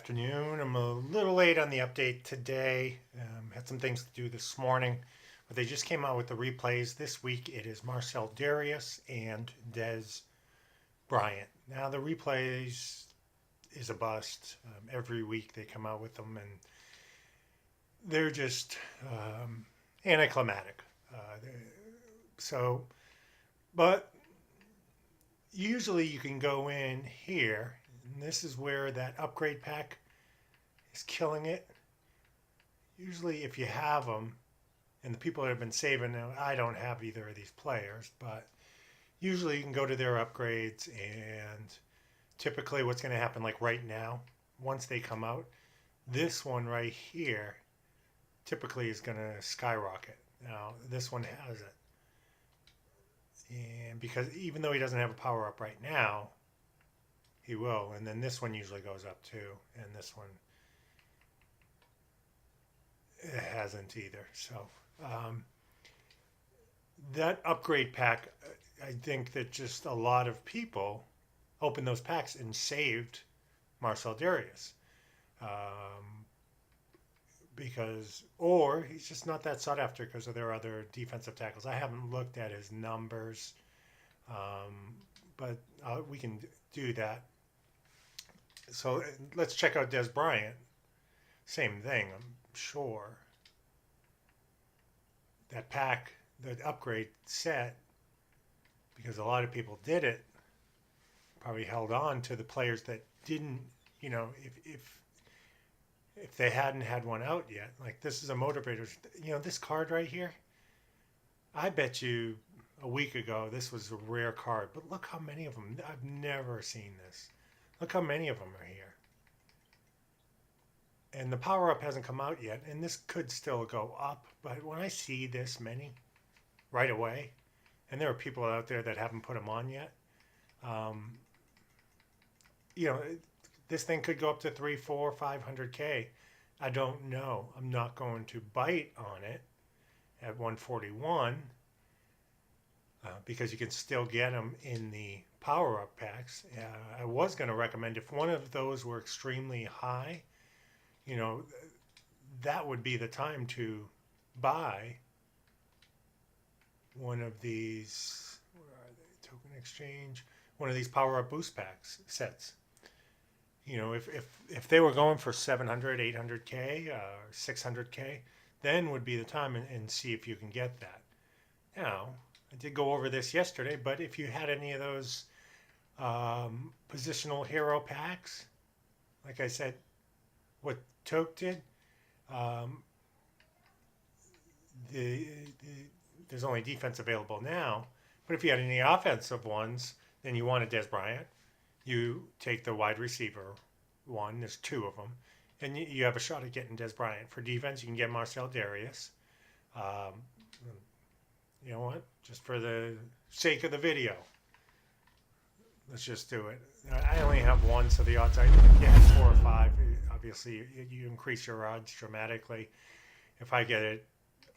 afternoon. I'm a little late on the update today. Had some things to do this morning, but they just came out with the replays. This week it is Marcel Darius and Des Bryant. Now the replays is a bust. Every week they come out with them, and they're just anticlimactic. So, but usually you can go in here, and this is where that upgrade pack is killing it. Usually if you have them, and the people that have been saving, now I don't have either of these players, but usually you can go to their upgrades, and typically what's going to happen, like right now, once they come out, this one right here typically is going to skyrocket. Now this one has it. And because even though he doesn't have a power up right now, he will. And then this one usually goes up too. And this one it hasn't either. So that upgrade pack, I think that just a lot of people opened those packs and saved Marcel Darius. Or he's just not that sought after because there are other defensive tackles. I haven't looked at his numbers, but we can do that. So let's check out Des Bryant. Same thing, I'm sure. That pack, the upgrade set, because a lot of people did it, probably held on to the players that didn't, if they hadn't had one out yet. Like this is a motivator. This card right here, I bet you a week ago this was a rare card, but look how many of them. I've never seen this. Look how many of them are here. And the power up hasn't come out yet, and this could still go up, but when I see this many right away, and there are people out there that haven't put them on yet, this thing could go up to 3, 4, 500K. I don't know. I'm not going to bite on it at 141 because you can still get them in the power-up packs. I was going to recommend if one of those were extremely high, that would be the time to buy one of these. Where are they? Token exchange. One of these power-up boost packs sets. If they were going for 700, 800K, 600K, then would be the time and see if you can get that. Now, I did go over this yesterday, but if you had any of those positional hero packs, like I said, what Toke did, there's only defense available now, but if you had any offensive ones, then you wanted Des Bryant. You take the wide receiver one, there's two of them, and you have a shot at getting Des Bryant. For defense, you can get Marcel Darius. You know what? Just for the sake of the video, let's just do it. I only have one, so the odds I get 4 or 5. Obviously, you increase your odds dramatically if I get it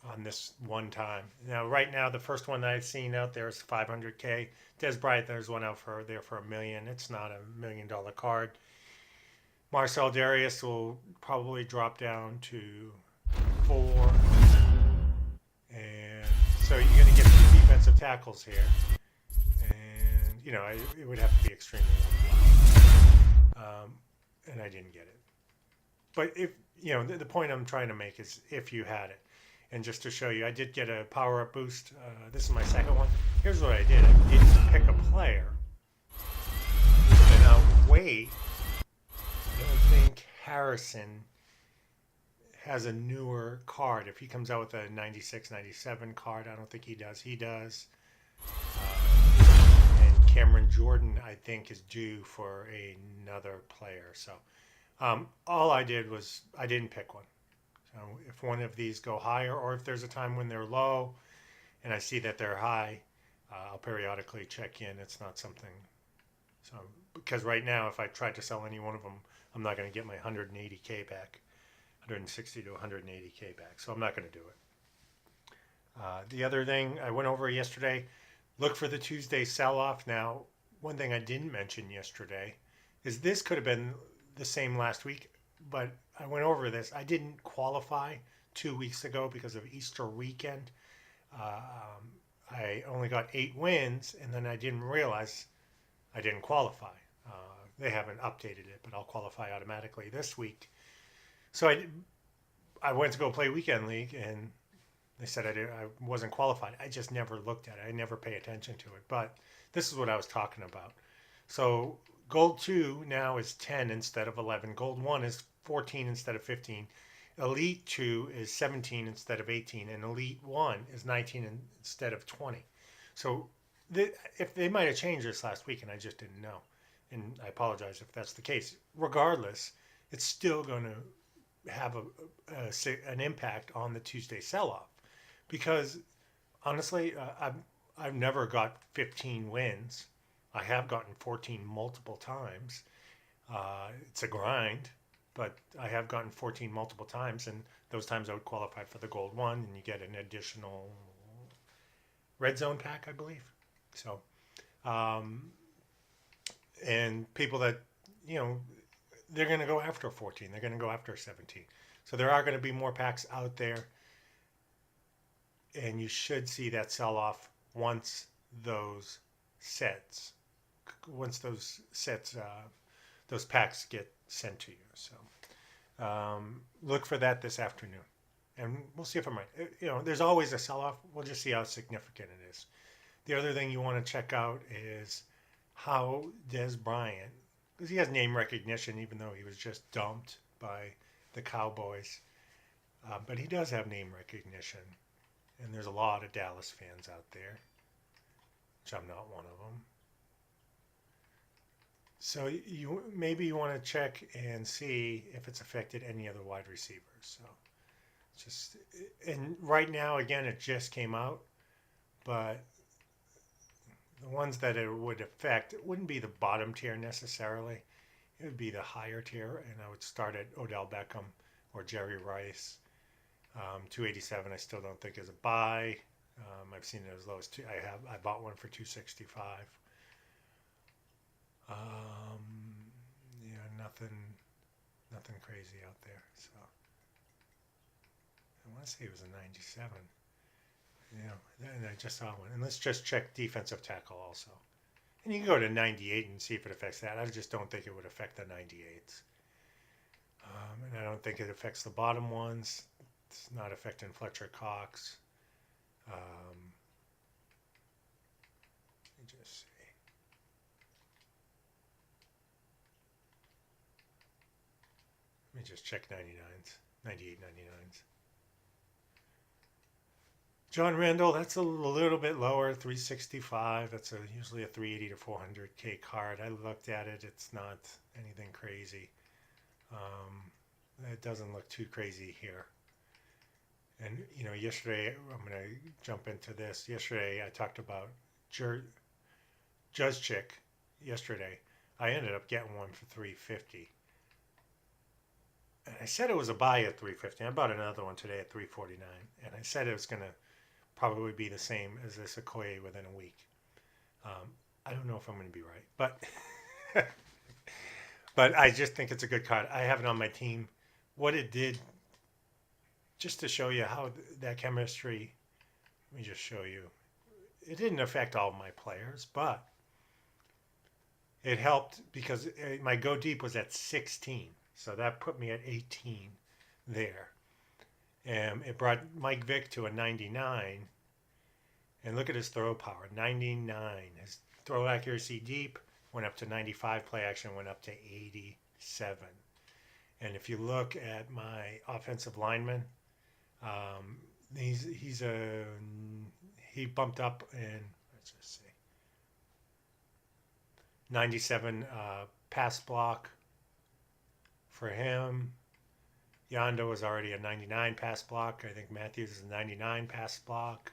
on this one time. Now, right now, the first one that I've seen out there is 500K. Des Bryant, there's one out there for $1 million. It's not $1 million card. Marcel Darius will probably drop down to 4. And so you're going to get some defensive tackles here. And, it would have to be extremely lucky. And I didn't get it. But if, the point I'm trying to make is if you had it. And just to show you, I did get a power-up boost. This is my second one. Here's what I did. I didn't pick a player. And now, wait. I don't think Harrison has a newer card. If he comes out with a 96, 97 card, I don't think he does. He does. And Cameron Jordan, I think, is due for another player. So all I did was I didn't pick one. So if one of these go higher, or if there's a time when they're low and I see that they're high, I'll periodically check in. It's not something. So because right now, if I tried to sell any one of them, I'm not going to get my 180K back, 160 to 180K back. So I'm not going to do it. The other thing I went over yesterday, look for the Tuesday sell-off. Now, one thing I didn't mention yesterday is this could have been the same last week. but I went over this. I didn't qualify 2 weeks ago because of Easter weekend. I only got 8 wins, and then I didn't realize I didn't qualify. Uh, they haven't updated it, but I'll qualify automatically this week. So I went to go play weekend league, and they said I wasn't qualified. I just never looked at it. I never pay attention to it. But this is what I was talking about. So gold 2 now is 10 instead of 11. Gold 1 is 14 instead of 15. Elite 2 is 17 instead of 18. And Elite 1 is 19 instead of 20. So if they might have changed this last week and I just didn't know. And I apologize if that's the case. Regardless, it's still going to have an impact on the Tuesday sell-off. Because honestly, I've never got 15 wins. I have gotten 14 multiple times. It's a grind, but I have gotten 14 multiple times, and those times I would qualify for the gold 1, and you get an additional red zone pack, I believe. So, and people that, they're going to go after 14. They're going to go after 17. So there are going to be more packs out there. And you should see that sell off once those sets, those packs get sent to you. So look for that this afternoon, and we'll see if I'm right. There's always a sell off. We'll just see how significant it is. The other thing you want to check out is how Des Bryant, because he has name recognition, even though he was just dumped by the Cowboys, but he does have name recognition. And there's a lot of Dallas fans out there, which I'm not one of them. So maybe you want to check and see if it's affected any other wide receivers. So and right now, again, it just came out, but the ones that it would affect, it wouldn't be the bottom tier necessarily. It would be the higher tier, and I would start at Odell Beckham or Jerry Rice. 287 I still don't think is a buy. I've seen it as low as I bought one for 265. Yeah, nothing crazy out there. So I want to say it was a 97. And I just saw one. And let's just check defensive tackle also. And you can go to 98 and see if it affects that. I just don't think it would affect the 98s. And I don't think it affects the bottom ones. It's not affecting Fletcher Cox. Let me just see. Let me just check 99s, 98, 99s. John Randall, that's a little bit lower, 365. That's usually a 380 to 400K card. I looked at it. It's not anything crazy. It doesn't look too crazy here. And, yesterday, I'm going to jump into this. Yesterday, I talked about Juszczyk. Yesterday, I ended up getting one for 350. And I said it was a buy at 350. I bought another one today at 349. And I said it was going to probably be the same as this Okoye within a week. I don't know if I'm going to be right. But I just think it's a good card. I have it on my team. What it did, just to show you how that chemistry, let me just show you. It didn't affect all of my players, but it helped because my go deep was at 16. So that put me at 18 there. And it brought Mike Vick to a 99. And look at his throw power, 99. His throw accuracy deep went up to 95. Play action went up to 87. And if you look at my offensive lineman, he bumped up in, let's just see, 97 pass block for him. Yondo was already a 99 pass block. I think Matthews is a 99 pass block.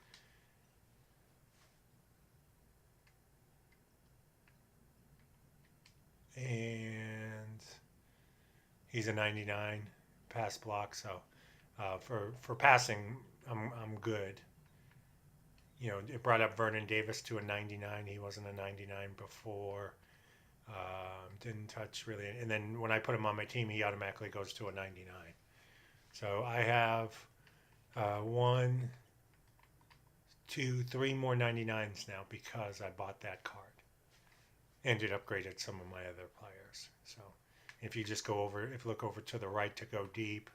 And he's a 99 pass block. So for passing, I'm good. It brought up Vernon Davis to a 99. He wasn't a 99 before. Didn't touch really. And then when I put him on my team, he automatically goes to a 99. So I have one, two, three more 99s now because I bought that card and it upgraded some of my other players. So if you just go over, if you look over to the right to go deep,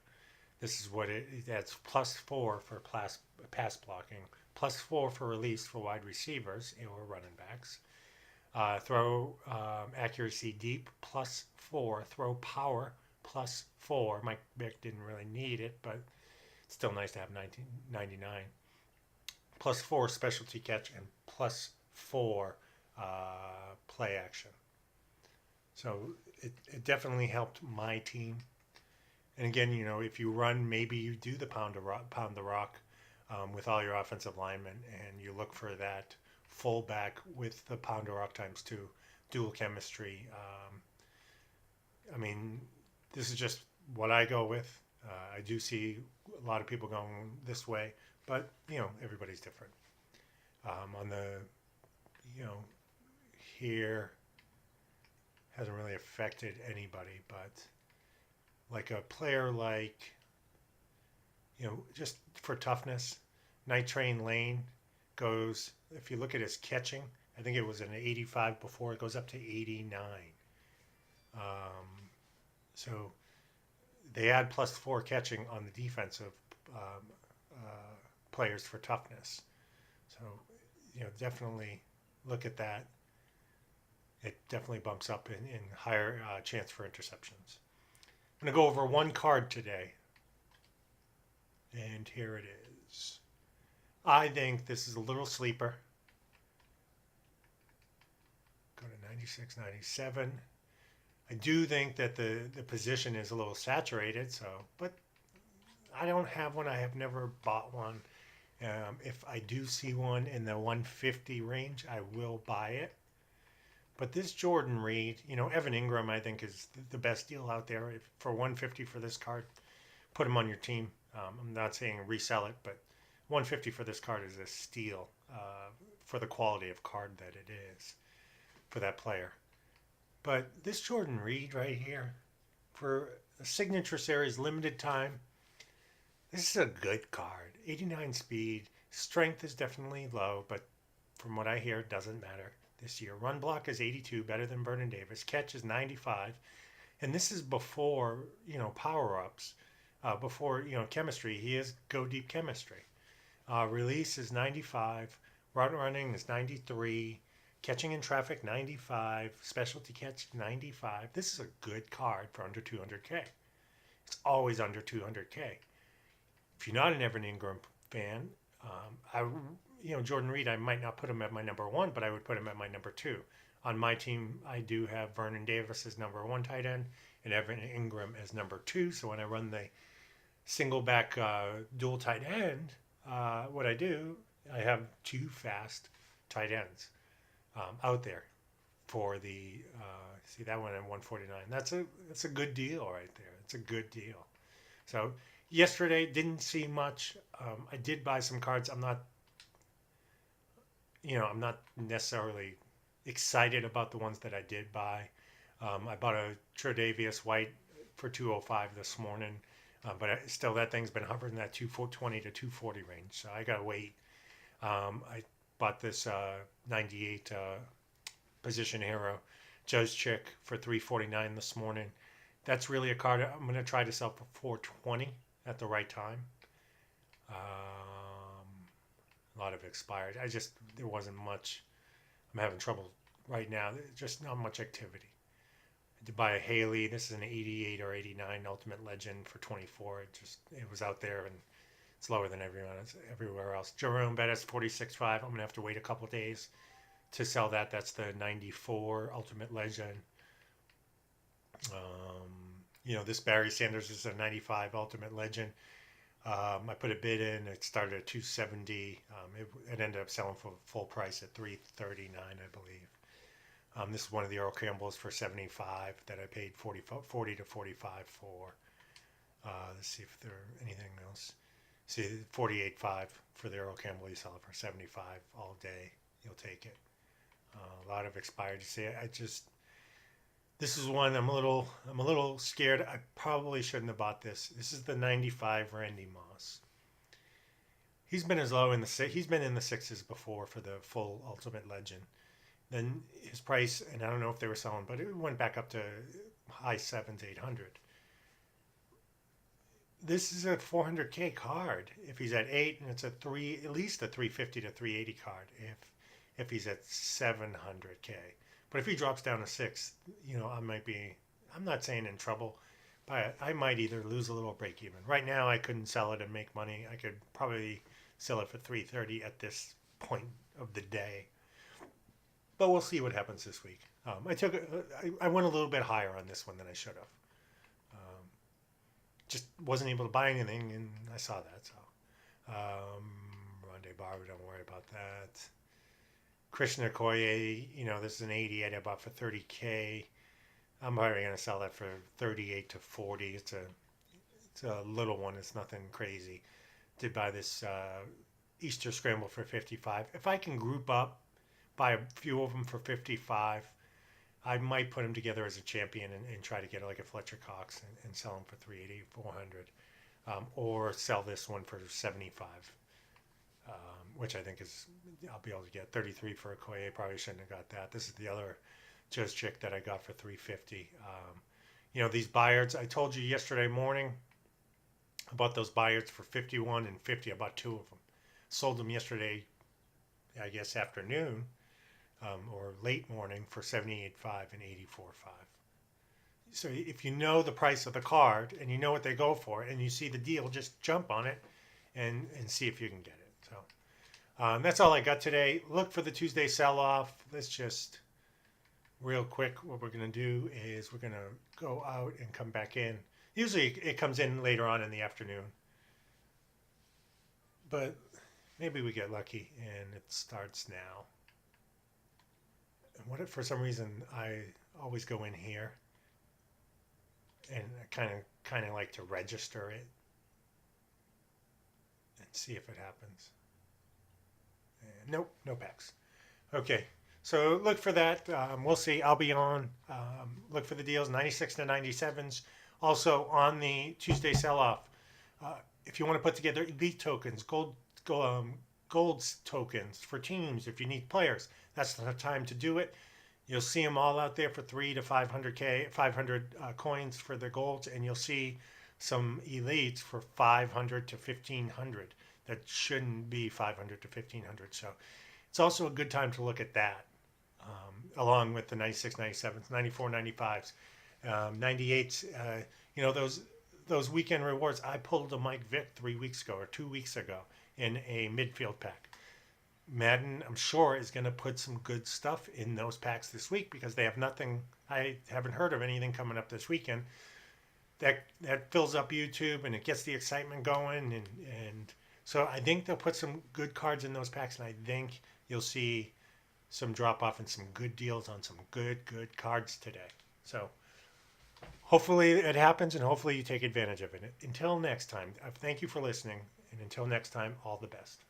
this is what that's +4 for pass blocking, +4 for release for wide receivers or running backs. Throw accuracy deep +4, throw power +4. Mike Vick didn't really need it, but it's still nice to have 1999. +4 specialty catch and +4 play action. So it definitely helped my team. And again, if you run, maybe you do the pound the rock with all your offensive linemen, and you look for that fullback with the pound the rock ×2 dual chemistry. I mean, this is just what I go with. I do see a lot of people going this way, but everybody's different. On the here hasn't really affected anybody, but like a player like just for toughness, Night Train Lane goes, if you look at his catching, I think it was an 85 before, it goes up to 89. So they add +4 catching on the defensive players for toughness. So definitely look at that. It definitely bumps up in higher chance for interceptions. I'm going to go over one card today. And here it is. I think this is a little sleeper. Go to 96, 97. I do think that the position is a little saturated, but I don't have one. I have never bought one. If I do see one in the 150 range, I will buy it. But this Jordan Reed, Evan Ingram, I think is the best deal out there. For 150 for this card, put him on your team. I'm not saying resell it, but 150 for this card is a steal for the quality of card that it is for that player. But this Jordan Reed right here, for a Signature Series limited time, this is a good card. 89 speed. Strength is definitely low, but from what I hear, it doesn't matter this year. Run block is 82, better than Vernon Davis. Catch is 95. And this is before, power-ups, before, chemistry. He is go deep chemistry. Release is 95. Route running is 93. Catching in traffic, 95. Specialty catch, 95. This is a good card for under 200K. It's always under 200K. If you're not an Evan Ingram fan, Jordan Reed, I might not put him at my number 1, but I would put him at my number 2. On my team, I do have Vernon Davis as number 1 tight end and Evan Ingram as number 2. So when I run the single back dual tight end, what I do, I have 2 fast tight ends out there for the see that one at 149. That's a good deal right there. It's a good deal. So yesterday didn't see much. I did buy some cards. I'm not necessarily excited about the ones that I did buy. I bought a Tre'Davious White for 205 this morning, but still that thing's been hovering in that 220 to 240 range. So I gotta wait. I bought this 98 position hero Joe's Chick for 349 this morning. That's really a card I'm going to try to sell for 420 at the right time. A lot of expired. There wasn't much. I'm having trouble right now. There's just not much activity. I did buy a Haley. This is an 88 or 89 Ultimate Legend for 24. It was out there and it's lower than everywhere else. Jerome Bettis 46.5. I'm going to have to wait a couple days to sell that. That's the 94 Ultimate Legend. This Barry Sanders is a 95 Ultimate Legend. I put a bid in. It started at 270. It ended up selling for full price at 339, I believe. This is one of the Earl Campbells for 75 that I paid 40 to 45 for. Let's see if there's anything else. See, 48.5 for the Earl Campbell. You sell it for 75 all day. You'll take it. A lot of expired. You see, This is one I'm a little scared. I probably shouldn't have bought this. This is the 95 Randy Moss. He's been as low in the he's been in the sixes before for the full Ultimate Legend. Then his price, and I don't know if they were selling, but it went back up to high sevens, 800. This is a 400K card. If he's at 8, and it's a three, at least a 350 to 380 card. If he's at 700K, but if he drops down to 6, I might be. I'm not saying in trouble, but I might either lose a little break even. Right now, I couldn't sell it and make money. I could probably sell it for 330 at this point of the day. But we'll see what happens this week. I went a little bit higher on this one than I should have. Um, just wasn't able to buy anything, and I saw that. So, Rondé Barber, don't worry about that. Krishna Okoye, this is an 80 I bought for 30K. I'm probably going to sell that for 38 to 40. It's a little one. It's nothing crazy. Did buy this Easter Scramble for 55. If I can group up, buy a few of them for 55, I might put them together as a champion and try to get like a Fletcher Cox and sell them for 380, 400, or sell this one for 75, which I think I'll be able to get 33 for a Okoye. Probably shouldn't have got that. This is the other Joe's Chick that I got for 350. These Bayards, I told you yesterday morning about those Bayards for 51 and 50. I bought 2 of them. Sold them yesterday, I guess, afternoon or late morning for 78.5 and 84.5. So if you know the price of the card and you know what they go for and you see the deal, just jump on it and see if you can get it. So that's all I got today. Look for the Tuesday sell-off. Let's just real quick, what we're going to do is we're going to go out and come back in. Usually it comes in later on in the afternoon, but maybe we get lucky and it starts now. And what if for some reason I always go in here and I kind of like to register it and see if it happens. And nope, no packs. Okay. So look for that. We'll see. I'll be on. Look for the deals, 96 to 97s. Also on the Tuesday sell-off, if you want to put together elite tokens, gold tokens for teams, if you need players, that's the time to do it. You'll see them all out there for 3 to 500 coins for the golds, and you'll see some elites for 500 to 1500. That shouldn't be 500 to 1500. So it's also a good time to look at that. Along with the 96, 97s, 94, 95s, 98s, those weekend rewards. I pulled a Mike Vick 3 weeks ago or 2 weeks ago in a midfield pack. Madden, I'm sure, is going to put some good stuff in those packs this week because they have nothing. I haven't heard of anything coming up this weekend. That fills up YouTube and it gets the excitement going. And so I think they'll put some good cards in those packs, and I think you'll see some drop off and some good deals on some good cards today. So hopefully it happens, and hopefully you take advantage of it. Until next time, thank you for listening, and until next time, all the best.